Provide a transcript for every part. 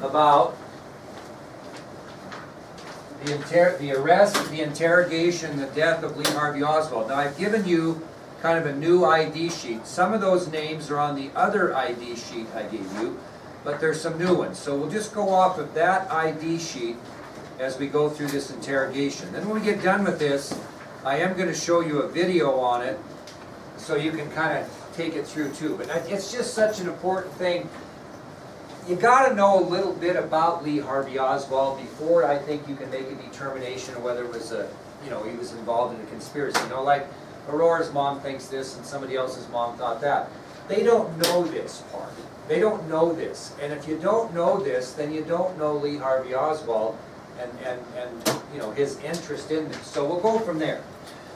about the arrest, the interrogation, the death of Lee Harvey Oswald. Now I've given you kind of a new ID sheet. Some of those names are on the other ID sheet I gave you, but there's some new ones. So we'll just go off of that ID sheet as we go through this interrogation. Then when we get done with this, I am going to show you a video on it so you can kind of take it through too. But it's just such an important thing. You got to know a little bit about Lee Harvey Oswald before I think you can make a determination of whether it was he was involved in a conspiracy. Like Aurora's mom thinks this and somebody else's mom thought that. They don't know this part. They don't know this. And if you don't know this, then you don't know Lee Harvey Oswald and his interest in this. So we'll go from there.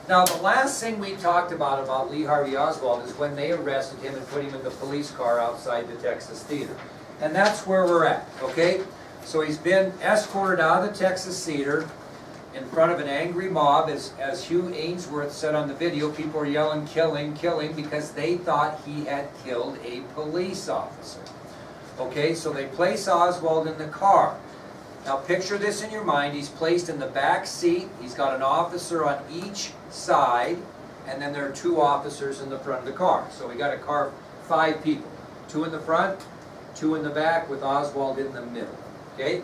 Now the last thing we talked about Lee Harvey Oswald is when they arrested him and put him in the police car outside the Texas Theater. And that's where we're at, okay? So he's been escorted out of the Texas Theater in front of an angry mob. As Hugh Ainsworth said on the video, people were yelling, "Kill him, kill him," because they thought he had killed a police officer. Okay, so they place Oswald in the car. Now picture this in your mind. He's placed in the back seat. He's got an officer on each side, and then there are 2 officers in the front of the car. So we got a car of 5 people. 2 in the front, 2 in the back, with Oswald in the middle. Okay?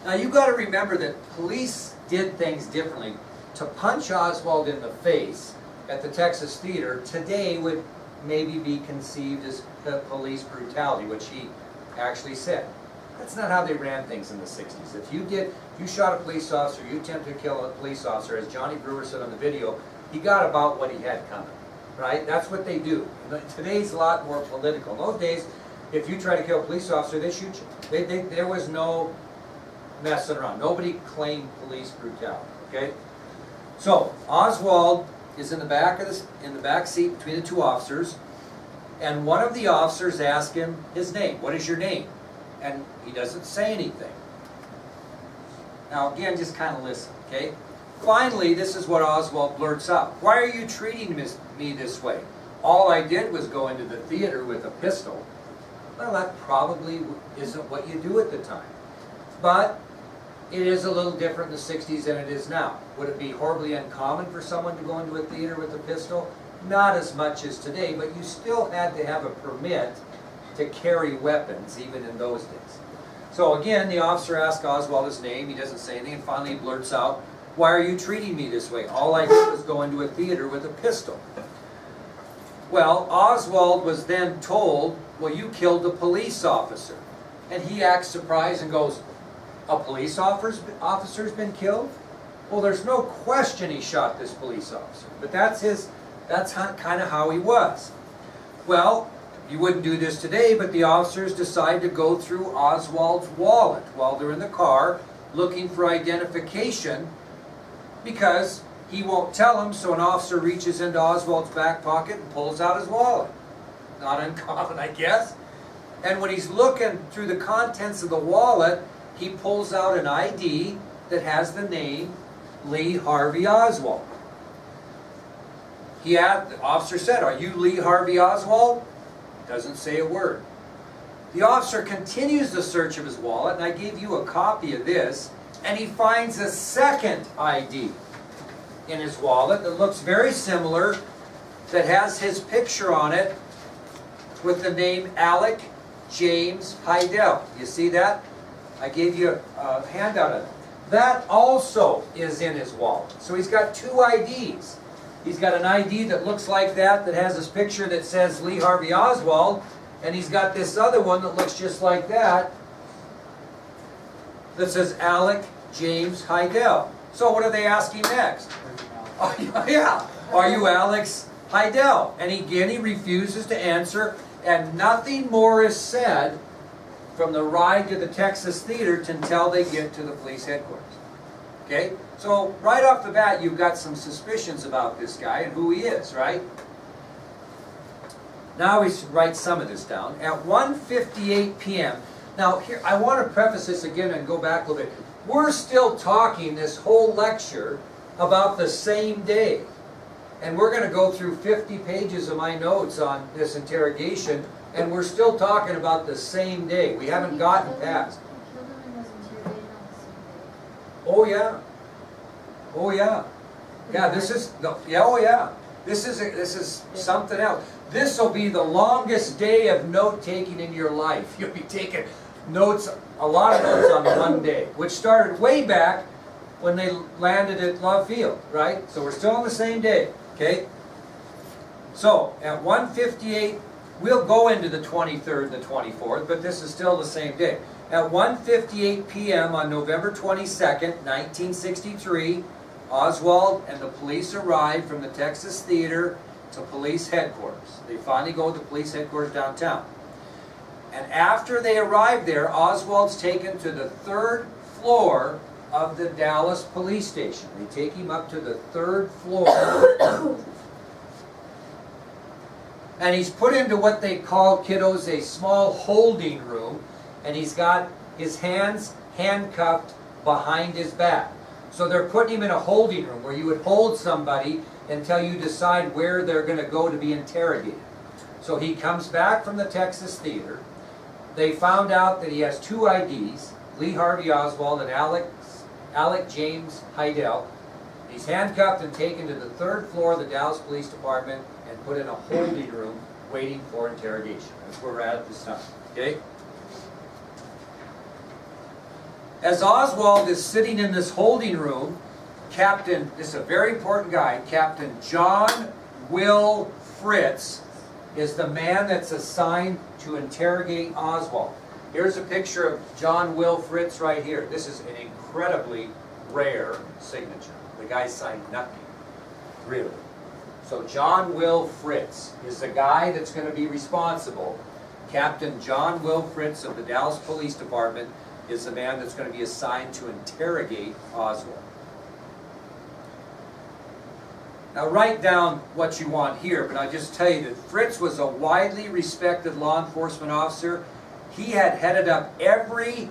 Now you've got to remember that police did things differently. To punch Oswald in the face at the Texas Theater today would maybe be conceived as police brutality, which he actually said. That's not how they ran things in the 60s. If you shot a police officer, you attempted to kill a police officer, as Johnny Brewer said on the video, he got about what he had coming. Right? That's what they do. Today's a lot more political. In those days, if you try to kill a police officer, they shoot you. There was no messing around. Nobody claimed police brutality. Okay? So Oswald is in the back seat between the 2 officers, and one of the officers asked him his name. "What is your name?" And he doesn't say anything. Now again, just kind of listen. Okay? Finally, this is what Oswald blurts out. "Why are you treating me this way? All I did was go into the theater with a pistol." Well, that probably isn't what you do at the time. But it is a little different in the 60s than it is now. Would it be horribly uncommon for someone to go into a theater with a pistol? Not as much as today, but you still had to have a permit to carry weapons, even in those days. So again, the officer asks Oswald his name. He doesn't say anything, and finally he blurts out, "Why are you treating me this way? All I did was go into a theater with a pistol." Well, Oswald was then told, "Well, you killed a police officer." And he acts surprised and goes, "A police officer's been killed? Well, there's no question he shot this police officer." But that's kind of how he was. Well, you wouldn't do this today, but the officers decide to go through Oswald's wallet while they're in the car looking for identification, because he won't tell them, so an officer reaches into Oswald's back pocket and pulls out his wallet. Not uncommon, I guess. And when he's looking through the contents of the wallet, he pulls out an ID that has the name Lee Harvey Oswald. The officer said, "Are you Lee Harvey Oswald?" Doesn't say a word. The officer continues the search of his wallet, and I gave you a copy of this, and he finds a second ID in his wallet that looks very similar, that has his picture on it with the name Alec James Heidel. You see that? I gave you a handout of it. That also is in his wallet. So he's got 2 IDs. He's got an ID that looks like that has his picture that says Lee Harvey Oswald, and he's got this other one that looks just like that says Alec James Heidel. So what do they ask him next? Are you Alex Heidel? And again, he refuses to answer, and nothing more is said from the ride to the Texas Theater until they get to the police headquarters. Okay? So right off the bat, you've got some suspicions about this guy and who he is, right? Now we should write some of this down. At 1:58 p.m. Now here, I want to preface this again and go back a little bit. We're still talking this whole lecture about the same day. And we're going to go through 50 pages of my notes on this interrogation And we're still talking about the same day. We haven't gotten past. Oh yeah. Oh yeah. Yeah, this is yeah, oh yeah. This is something else. This will be the longest day of note taking in your life. You'll be taking notes, a lot of notes on one day, which started way back when they landed at Love Field, right? So we're still on the same day, okay? So at 1:58, we'll go into the 23rd and the 24th, but this is still the same day. At 1:58 p.m. on November 22nd, 1963, Oswald and the police arrived from the Texas Theater to police headquarters. They finally go to the police headquarters downtown. And after they arrive there, Oswald's taken to the 3rd floor of the Dallas police station. They take him up to the 3rd floor. And he's put into what they call, kiddos, a small holding room. And he's got his hands handcuffed behind his back. So they're putting him in a holding room where you would hold somebody until you decide where they're going to go to be interrogated. So he comes back from the Texas Theater. They found out that he has 2 IDs, Lee Harvey Oswald and Alec James Heidel. He's handcuffed and taken to the 3rd floor of the Dallas Police Department and put in a holding room waiting for interrogation. That's where we're at this time. Okay? As Oswald is sitting in this holding room, this is a very important guy, Captain John Will Fritz is the man that's assigned to interrogate Oswald. Here's a picture of John Will Fritz right here. This is an incredibly rare signature. The guy signed nothing, really. So John Will Fritz is the guy that's going to be responsible. Captain John Will Fritz of the Dallas Police Department is the man that's going to be assigned to interrogate Oswald. Now write down what you want here, but I'll just tell you that Fritz was a widely respected law enforcement officer. He had headed up every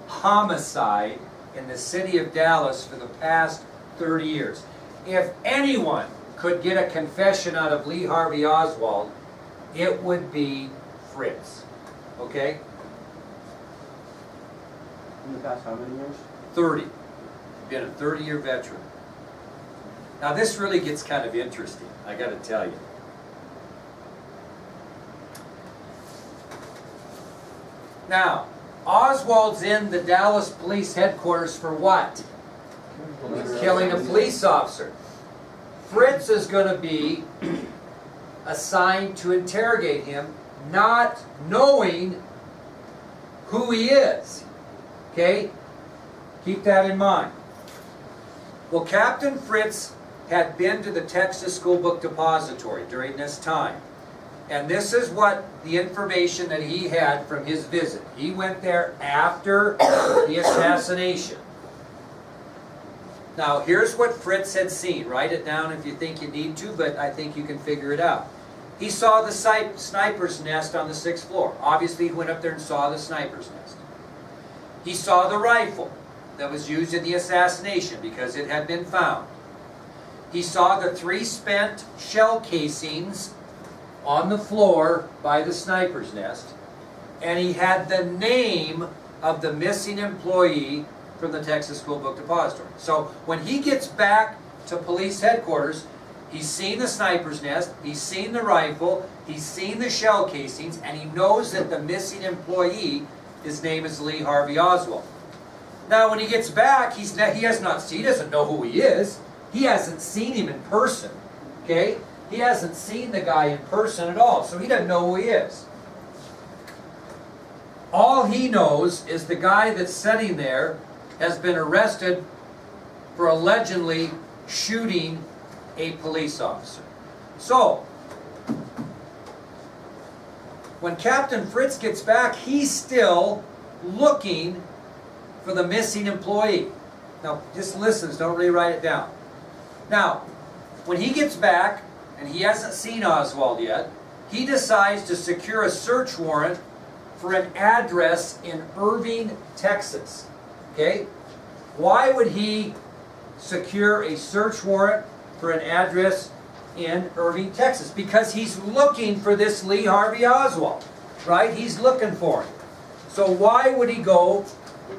homicide in the city of Dallas for the past 30 years. If anyone could get a confession out of Lee Harvey Oswald, it would be Fritz. Okay? In the past how many years? 30. Been a 30-year veteran. Now this really gets kind of interesting, I got to tell you. Now, Oswald's in the Dallas Police Headquarters for what? Killing a police officer. Fritz is going to be assigned to interrogate him, not knowing who he is. Okay? Keep that in mind. Well, Captain Fritz had been to the Texas School Book Depository during this time. And this is what the information that he had from his visit. He went there after the assassination. Now, here's what Fritz had seen. Write it down if you think you need to, but I think you can figure it out. He saw the sniper's nest on the 6th floor. Obviously, he went up there and saw the sniper's nest. He saw the rifle that was used in the assassination because it had been found. He saw the 3 spent shell casings on the floor by the sniper's nest, and he had the name of the missing employee from the Texas School Book Depository. So when he gets back to police headquarters, he's seen the sniper's nest, he's seen the rifle, he's seen the shell casings, and he knows that the missing employee, his name is Lee Harvey Oswald. Now when he gets back, he doesn't know who he is. He hasn't seen him in person, okay? He hasn't seen the guy in person at all, so he doesn't know who he is. All he knows is the guy that's sitting there has been arrested for allegedly shooting a police officer. So, when Captain Fritz gets back, he's still looking for the missing employee. Now, just listen, don't really write it down. Now, when he gets back, and he hasn't seen Oswald yet, he decides to secure a search warrant for an address in Irving, Texas. Okay? Why would he secure a search warrant for an address in Irving, Texas? Because he's looking for this Lee Harvey Oswald. right? He's looking for him. So why would he go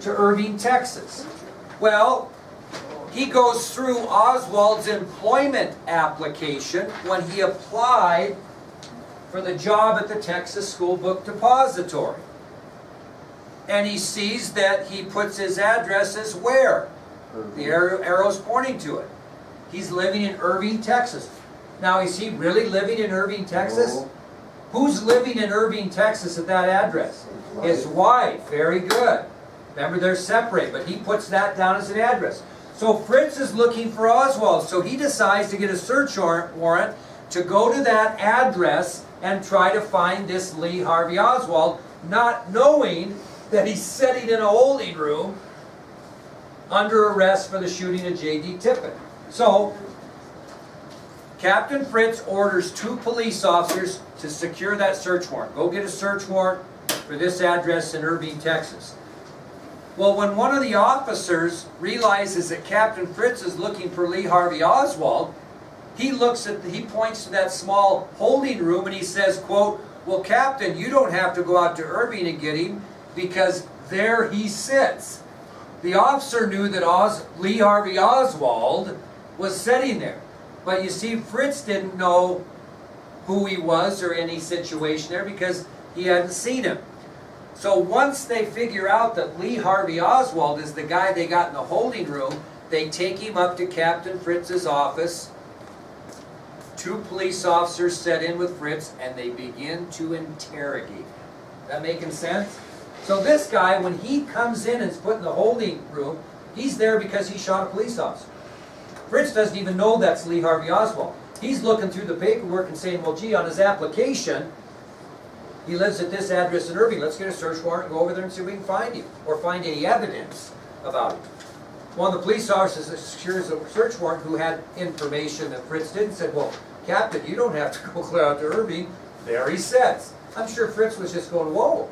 to Irving, Texas? Well, he goes through Oswald's employment application when he applied for the job at the Texas School Book Depository. And he sees that he puts his address as where? The arrow's pointing to it. He's living in Irving, Texas. Now, is he really living in Irving, Texas? No. Who's living in Irving, Texas at that address? His wife. Very good. Remember, they're separate, but he puts that down as an address. So Fritz is looking for Oswald, so he decides to get a search warrant to go to that address and try to find this Lee Harvey Oswald, not knowing that he's sitting in a holding room under arrest for the shooting of J.D. Tippit. So, Captain Fritz orders 2 police officers to secure that search warrant. Go get a search warrant for this address in Irving, Texas. Well, when one of the officers realizes that Captain Fritz is looking for Lee Harvey Oswald, he points to that small holding room and he says, quote, "Well, Captain, you don't have to go out to Irving and get him because there he sits." The officer knew that Lee Harvey Oswald was sitting there. But you see, Fritz didn't know who he was or any situation there because he hadn't seen him. So once they figure out that Lee Harvey Oswald is the guy they got in the holding room, they take him up to Captain Fritz's office. 2 police officers set in with Fritz and they begin to interrogate him. That making sense? So this guy, when he comes in and is put in the holding room, he's there because he shot a police officer. Fritz doesn't even know that's Lee Harvey Oswald. He's looking through the paperwork and saying, well, gee, on his application, he lives at this address in Irving. Let's get a search warrant and go over there and see if we can find him or find any evidence about him. One of the police officers that secures a search warrant who had information that Fritz didn't said, well, Captain, you don't have to go clear out to Irving. There he sits. I'm sure Fritz was just going, whoa.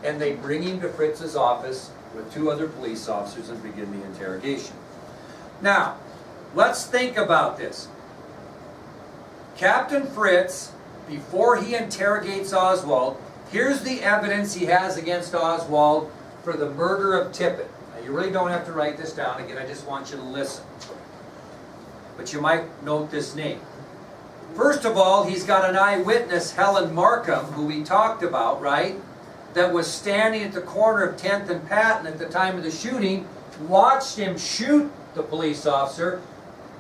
And they bring him to Fritz's office with 2 other police officers and begin the interrogation. Now, let's think about this. Captain Fritz, before he interrogates Oswald, here's the evidence he has against Oswald for the murder of Tippit. Now, you really don't have to write this down. Again, I just want you to listen. But you might note this name. First of all, he's got an eyewitness, Helen Markham, who we talked about, right? That was standing at the corner of 10th and Patton at the time of the shooting, watched him shoot the police officer,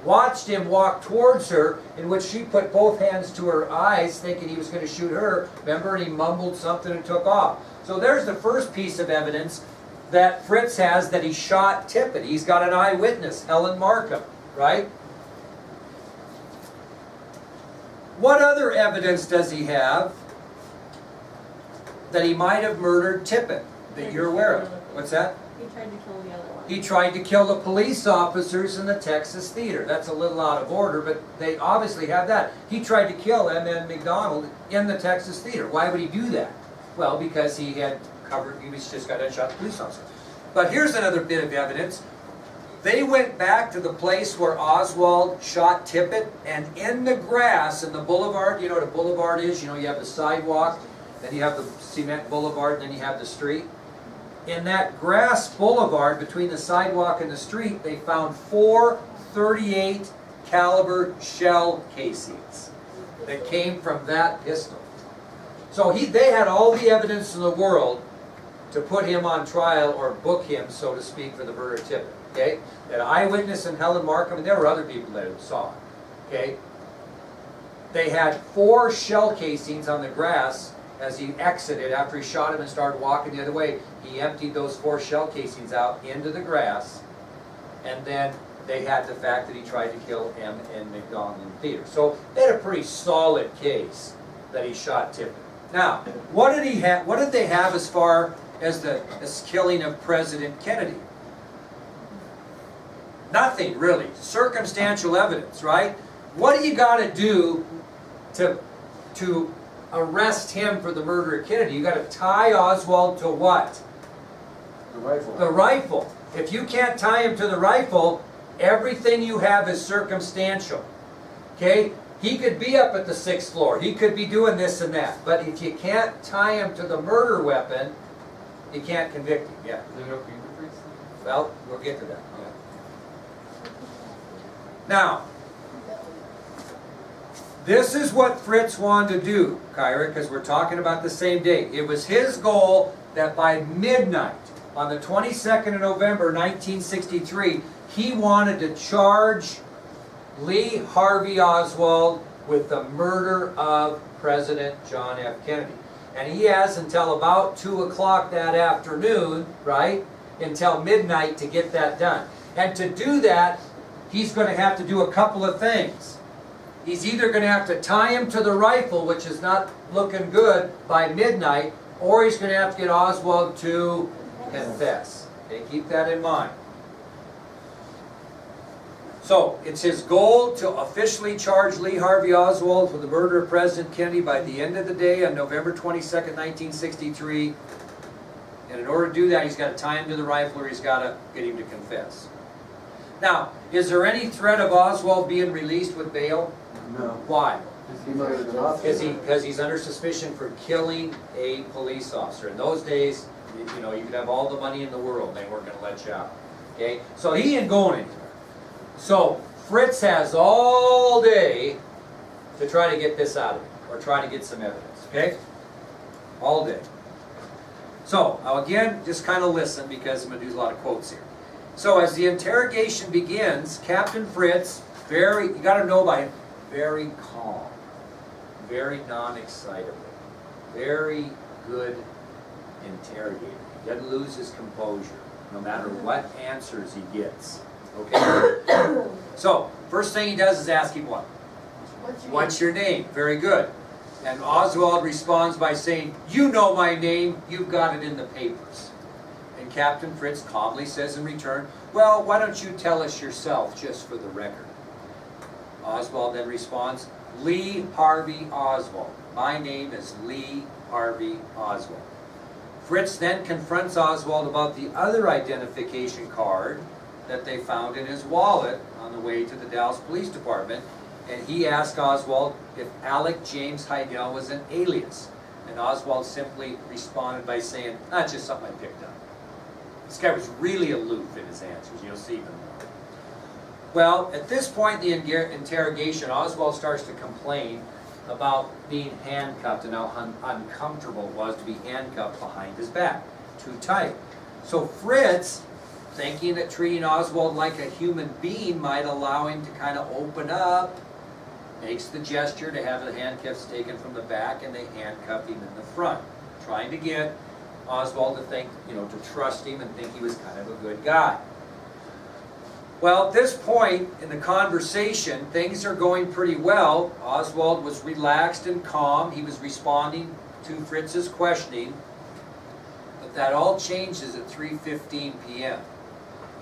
watched him walk towards her, in which she put both hands to her eyes thinking he was going to shoot her. Remember, and he mumbled something and took off. So there's the first piece of evidence that Fritz has that he shot Tippit. He's got an eyewitness, Helen Markham, right? What other evidence does he have that he might have murdered Tippit that you're aware of? What's that? He tried to kill the other one. He tried to kill the police officers in the Texas theater. That's a little out of order, but they obviously have that. He tried to kill M.N. McDonald in the Texas theater. Why would he do that? Well, because he was just got to shot the police officer. But here's another bit of evidence. They went back to the place where Oswald shot Tippit, and in the grass, in the boulevard, you know what a boulevard is? You know, you have the sidewalk, then you have the cement boulevard, and then you have the street. In that grass boulevard between the sidewalk and the street, they found 4 .38 caliber shell casings that came from that pistol. So they had all the evidence in the world to put him on trial or book him, so to speak, for the murder of Tippit. Okay? That eyewitness and Helen Markham, and there were other people that saw it. Okay? They had 4 shell casings on the grass as he exited. After he shot him and started walking the other way, he emptied those 4 shell casings out into the grass, and then they had the fact that he tried to kill M.N. McDonald in the theater. So they had a pretty solid case that he shot Tippit. Now, what did they have as far as the killing of President Kennedy? Nothing, really. Circumstantial evidence, right? What do you got to do to arrest him for the murder of Kennedy? You got to tie Oswald to what? The rifle. The rifle. If you can't tie him to the rifle, everything you have is circumstantial. Okay? He could be up at the 6th floor. He could be doing this and that. But if you can't tie him to the murder weapon, you can't convict him. Yeah. Is there no fingerprints? Well, we'll get to that. Yeah. Now, this is what Fritz wanted to do, Kyra, because we're talking about the same day. It was his goal that by midnight on the 22nd of November 1963, he wanted to charge Lee Harvey Oswald with the murder of President John F. Kennedy. And he has until about 2 o'clock that afternoon, right, until midnight to get that done. And to do that, he's going to have to do a couple of things. He's either going to have to tie him to the rifle, which is not looking good, by midnight, or he's going to have to get Oswald to confess. Okay, keep that in mind. So, it's his goal to officially charge Lee Harvey Oswald with the murder of President Kennedy by the end of the day on November 22nd, 1963. And in order to do that, he's got to tie him to the rifle or he's got to get him to confess. Now, is there any threat of Oswald being released with bail? No. Why? He might have been off. Because he's under suspicion for killing a police officer. In those days, you know, you could have all the money in the world, they weren't going to let you out. Okay? So he ain't going anywhere. So Fritz has all day to try to get this out of him, or try to get some evidence. Okay? All day. So, now again, just kind of listen because I'm going to do a lot of quotes here. So as the interrogation begins, Captain Fritz, you got to know about him, very calm, very non-excitable, very good interrogator. He doesn't lose his composure, no matter what answers he gets. Okay? So, first thing he does is ask him what? What's your name? Very good. And Oswald responds by saying, you know my name, you've got it in the papers. And Captain Fritz calmly says in return, well, why don't you tell us yourself, just for the record? Oswald then responds, Lee Harvey Oswald. My name is Lee Harvey Oswald. Fritz then confronts Oswald about the other identification card that they found in his wallet on the way to the Dallas Police Department. And he asked Oswald if Alec James Heidel was an alias. And Oswald simply responded by saying, that's just something I picked up. This guy was really aloof in his answers. You'll see even more. Well, at this point in the interrogation, Oswald starts to complain about being handcuffed and how uncomfortable it was to be handcuffed behind his back. Too tight. So Fritz, thinking that treating Oswald like a human being might allow him to kind of open up, makes the gesture to have the handcuffs taken from the back and they handcuff him in the front, trying to get Oswald to think, to trust him and think he was kind of a good guy. Well, at this point in the conversation, things are going pretty well. Oswald was relaxed and calm. He was responding to Fritz's questioning. But that all changes at 3:15 p.m.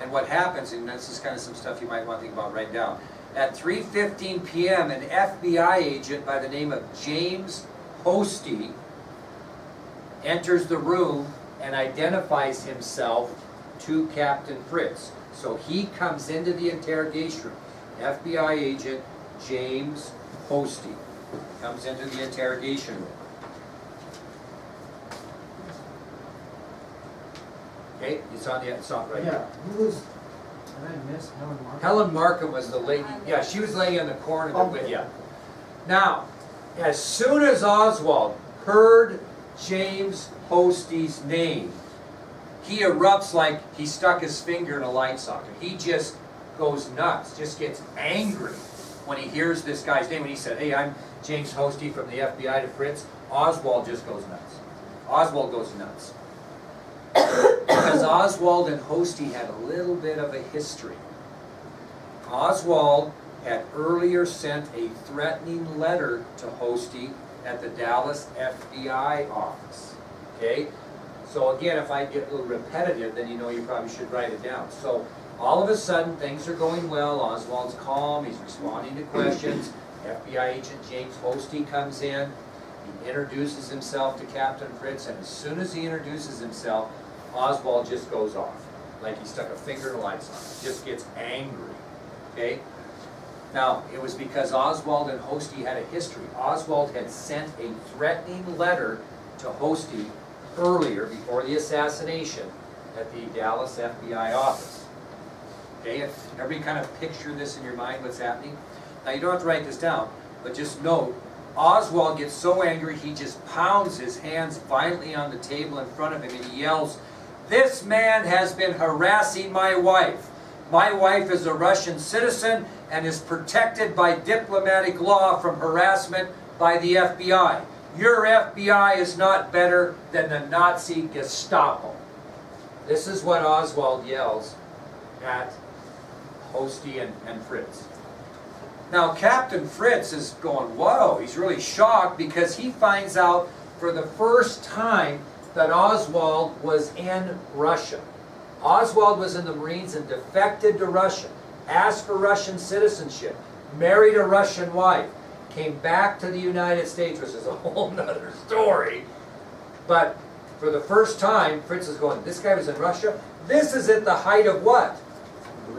And what happens, and this is kind of some stuff you might want to think about right now. At 3:15 p.m., an FBI agent by the name of James Hosty enters the room and identifies himself to Captain Fritz. So he comes into the interrogation room. FBI agent James Hosty comes into the interrogation room. Okay, it's on right Yeah, here. who was, did I miss Helen Markham? Helen Markham was the lady. Yeah, she was laying in the corner with you. Now, as soon as Oswald heard James Hosty's name, he erupts like he stuck his finger in a light socket. He just goes nuts, just gets angry when he hears this guy's name. When he said, hey, I'm James Hosty from the FBI to Fritz, Oswald just goes nuts. Oswald goes nuts. Because Oswald and Hosty had a little bit of a history. Oswald had earlier sent a threatening letter to Hosty at the Dallas FBI office. Okay? So again, if I get a little repetitive, then you probably should write it down. So all of a sudden, things are going well. Oswald's calm. He's responding to questions. FBI agent James Hosty comes in. He introduces himself to Captain Fritz, and as soon as he introduces himself, Oswald just goes off. Like he stuck a finger in a light socket. Just gets angry. Okay? Now, it was because Oswald and Hosty had a history. Oswald had sent a threatening letter to Hosty earlier, before the assassination, at the Dallas FBI office. Okay, everybody kind of picture this in your mind, what's happening? Now, you don't have to write this down, but just note, Oswald gets so angry, he just pounds his hands violently on the table in front of him, and he yells, "This man has been harassing my wife. My wife is a Russian citizen and is protected by diplomatic law from harassment by the FBI. Your FBI is not better than the Nazi Gestapo." This is what Oswald yells at Hosty and Fritz. Now, Captain Fritz is going, whoa, he's really shocked, because he finds out for the first time that Oswald was in Russia. Oswald was in the Marines and defected to Russia, asked for Russian citizenship, married a Russian wife, came back to the United States, which is a whole nother story. But for the first time, Fritz is going, this guy was in Russia? This is at the height of what?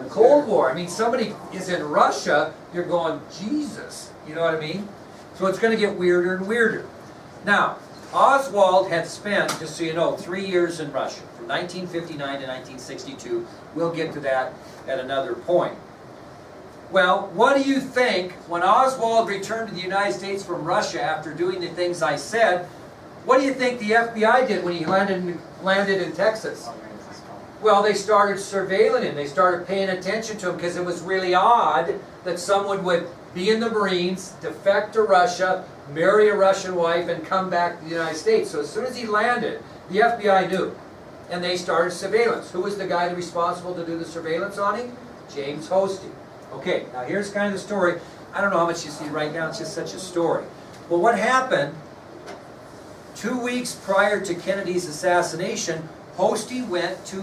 Cold War. I mean, somebody is in Russia, you're going, Jesus, you know what I mean? So it's going to get weirder and weirder. Now, Oswald had spent, just so you know, 3 years in Russia, from 1959 to 1962. We'll get to that at another point. Well, what do you think, when Oswald returned to the United States from Russia after doing the things I said, what do you think the FBI did when he landed in Texas? Well, they started surveilling him. They started paying attention to him, because it was really odd that someone would be in the Marines, defect to Russia, marry a Russian wife, and come back to the United States. So as soon as he landed, the FBI knew, and they started surveillance. Who was the guy responsible to do the surveillance on him? James Hosty. Okay, now here's kind of the story. I don't know how much you see right now. It's just such a story. Well, what happened 2 weeks prior to Kennedy's assassination, Hosty went to